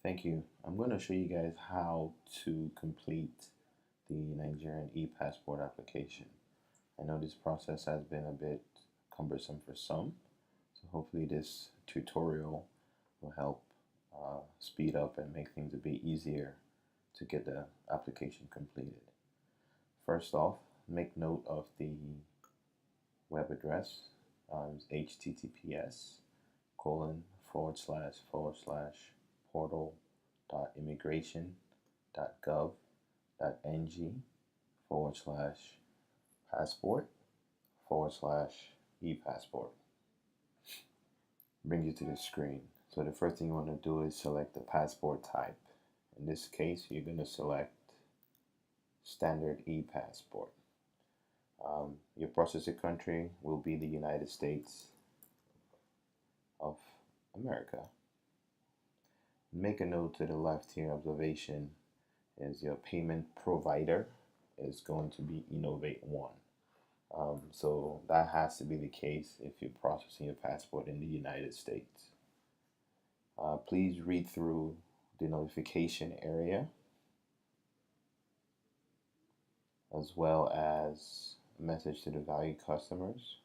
Thank you. I'm going to show you guys how to complete the Nigerian e-passport application. I know this process has been a bit cumbersome for some, so hopefully this tutorial will help speed up and make things a bit easier to get the application completed. First off, make note of the web address. It's https://portal.immigration.gov.ng/passport/e-passport. Brings you to this screen. So the first thing you want to do is select the passport type. In this case, you're going to select standard e-passport. Your processing country will be the United States of America. Make a note to the left here. Observation is your payment provider is going to be Innovate One. So that has to be the case if you're processing your passport in the United States. Please read through the notification area as well as a message to the valued customers.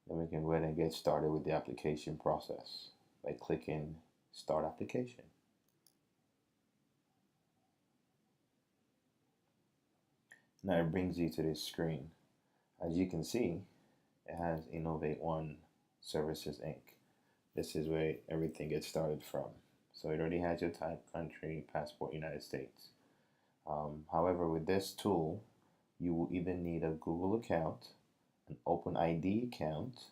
Then we can go ahead and get started with the application process by clicking Start Application. Now it brings you to this screen. As you can see, it has Innovate One Services Inc. This is where everything gets started from. So it already has your type, country, passport, United States. However, with this tool, you will either need a Google account, an OpenID account,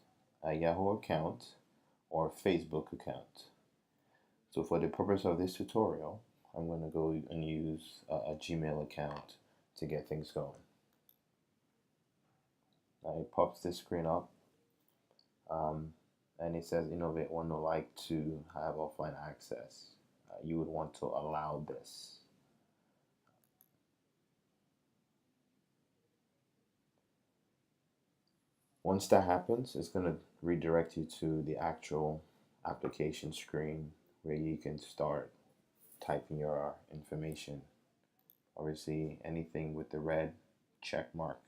a Yahoo account, or a Facebook account. So for the purpose of this tutorial, I'm going to go and use a Gmail account to get things going. Now it pops this screen up and it says Innovate One would like to have offline access. You would want to allow this. Once that happens, it's going to redirect you to the actual application screen where you can start typing your information. Obviously, anything with the red check mark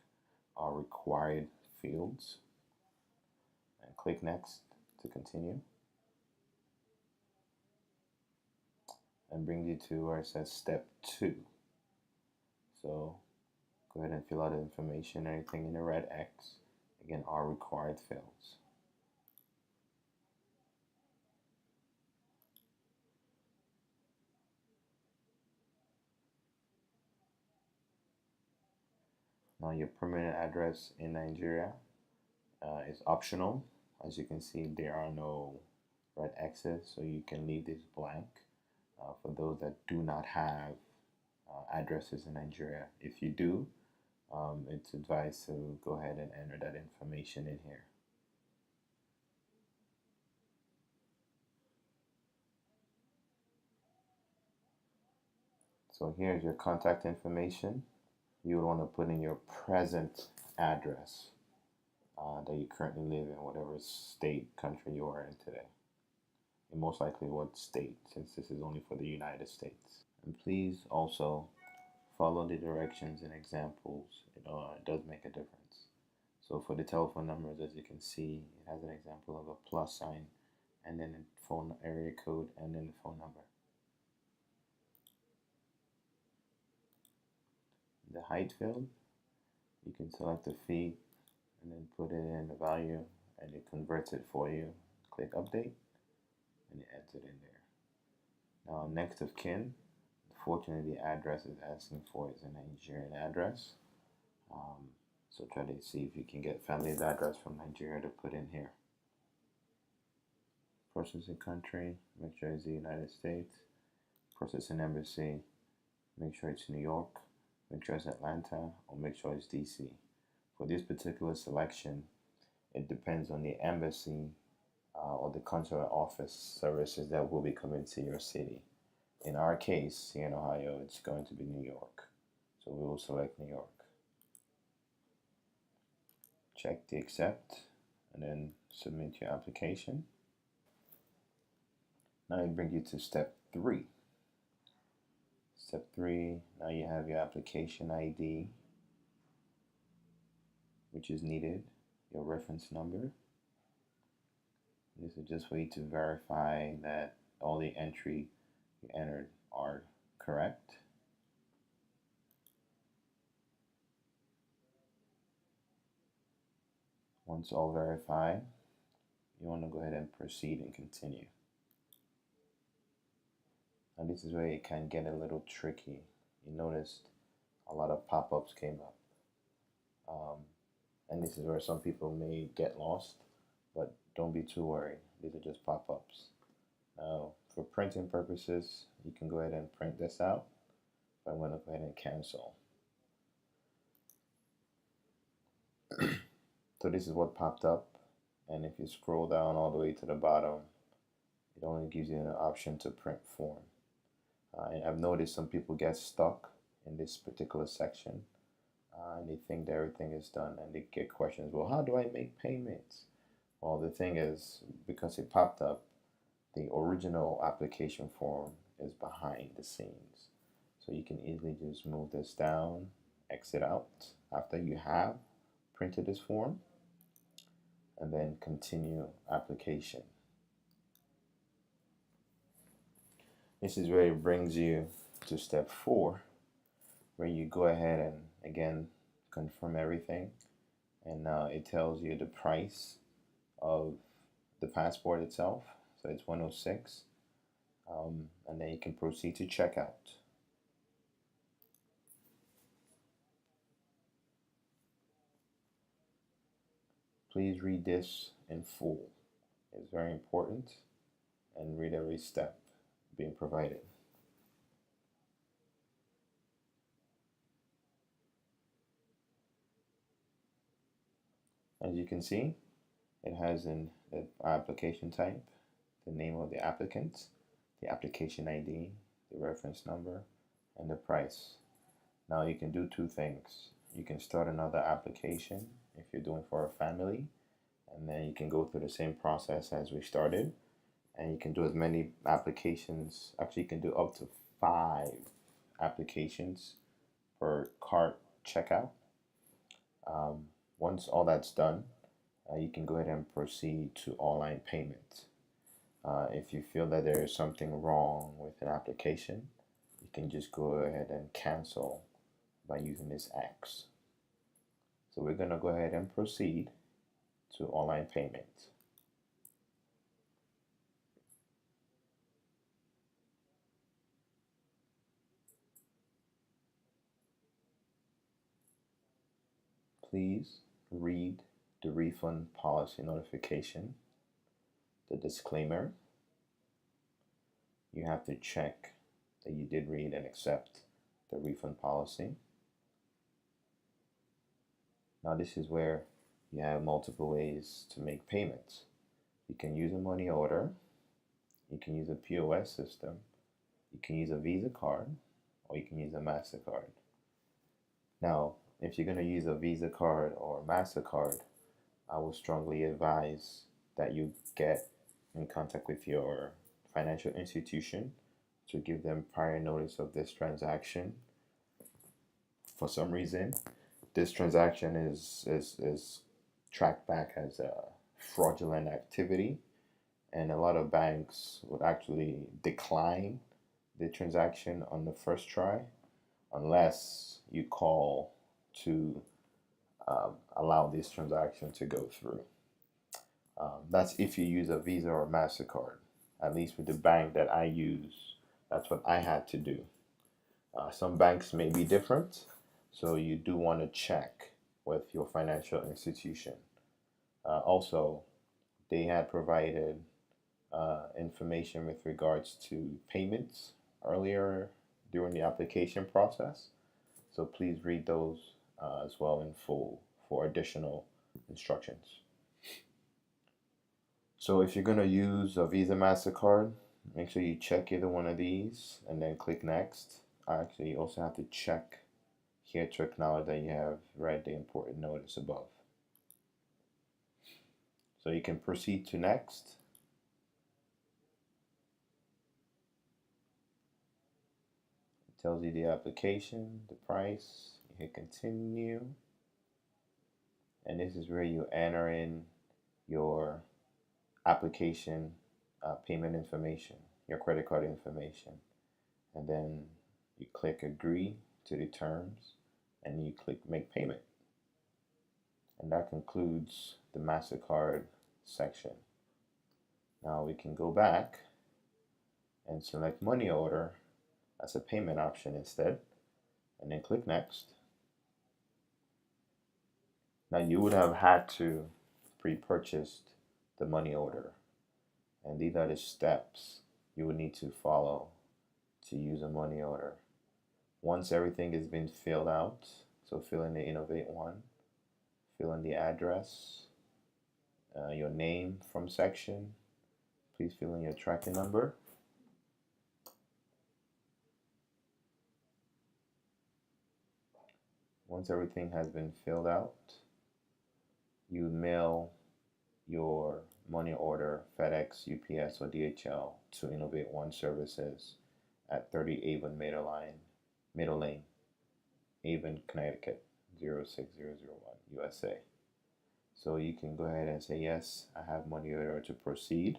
are required fields. And click Next to continue. And brings you to where it says Step 2. So go ahead and fill out the information. Anything in the red X, again, are required fields. Now your permanent address in Nigeria is optional. As you can see, there are no red X's, so you can leave this blank for those that do not have addresses in Nigeria. If you do, it's advised to go ahead and enter that information in here. So here's your contact information. You would want to put in your present address that you currently live in, whatever state, country you are in today. And most likely what state, since this is only for the United States. And please also follow the directions and examples. It does make a difference. So for the telephone numbers, as you can see, it has an example of a plus sign and then a phone area code and then the phone number. The height field, you can select the feet and then put it in the value and it converts it for you. Click update and it adds it in there. Now next of kin, unfortunately the address is asking for is a Nigerian address. So try to see if you can get family's address from Nigeria to put in here. Processing country, make sure it's the United States. Processing embassy, make sure it's New York. Make sure it's Atlanta, or make sure it's DC. For this particular selection, it depends on the embassy or the consular office services that will be coming to your city. In our case, here in Ohio, it's going to be New York. So we will select New York. Check the accept and then submit your application. Now it brings you to step 3. Step 3, now you have your application ID, which is needed, your reference number. This is just for you to verify that all the entry you entered are correct. Once all verified, you want to go ahead and proceed and continue. Now this is where it can get a little tricky. You noticed a lot of pop-ups came up. And this is where some people may get lost, but don't be too worried. These are just pop-ups. Now, for printing purposes, you can go ahead and print this out. But I'm going to go ahead and cancel. So this is what popped up. And if you scroll down all the way to the bottom, it only gives you an option to print form. And I've noticed some people get stuck in this particular section. And they think that everything is done, and they get questions, well, how do I make payments? Well, the thing is, because it popped up, the original application form is behind the scenes. So you can easily just move this down, exit out after you have printed this form, and then continue application. This is where it brings you to step 4, where you go ahead and again confirm everything, and it tells you the price of the passport itself. So it's 106, and then you can proceed to checkout. Please read this in full. It's very important, and read every step being provided. As you can see, it has in the application type, the name of the applicant, the application ID, the reference number, and the price. Now you can do 2 things. You can start another application if you're doing for a family, and then you can go through the same process as we started, and you can do as many applications. Actually, you can do up to 5 applications per cart checkout. Once all that's done, you can go ahead and proceed to online payment. If you feel that there is something wrong with an application, you can just go ahead and cancel by using this X. So we're going to go ahead and proceed to online payment. Please read the refund policy notification, the disclaimer. You have to check that you did read and accept the refund policy. Now this is where you have multiple ways to make payments. You can use a money order, you can use a POS system, you can use a Visa card, or you can use a MasterCard. Now, if you're going to use a Visa card or MasterCard, I would strongly advise that you get in contact with your financial institution to give them prior notice of this transaction. For some reason, this transaction is tracked back as a fraudulent activity, and a lot of banks would actually decline the transaction on the first try unless you call to allow this transaction to go through. That's if you use a Visa or MasterCard. At least with the bank that I use, that's what I had to do. Some banks may be different, so you do want to check with your financial institution. Also, they had provided information with regards to payments earlier during the application process. So please read those as well in full for additional instructions. So if you're going to use a Visa MasterCard, make sure you check either one of these and then click next. Actually, you also have to check here to acknowledge that you have read the important notice above. So you can proceed to next. It tells you the application, the price. You hit continue. And this is where you enter in your application payment information, your credit card information. And then you click agree to the terms and you click make payment. And that concludes the MasterCard section. Now we can go back and select money order as a payment option instead, and then click next. Now you would have had to pre-purchase the money order, and these are the steps you would need to follow to use a money order. Once everything has been filled out, so fill in the Innovate one, fill in the address, your name from section, please fill in your tracking number. Once everything has been filled out, you mail your money order FedEx, UPS, or DHL to Innovate One Services at 30 Avon Middle Lane, Avon, Connecticut 06001, USA. So you can go ahead and say, yes, I have money order to proceed.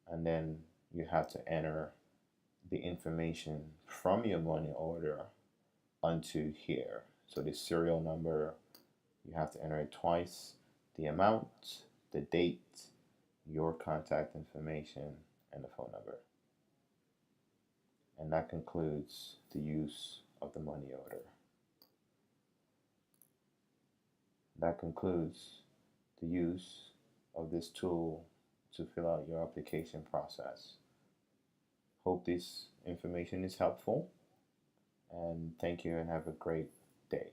And then you have to enter the information from your money order onto here. So the serial number, you have to enter it twice, the amount, the date, your contact information, and the phone number. And that concludes the use of the money order. That concludes the use of this tool to fill out your application process. Hope this information is helpful, and thank you and have a great day.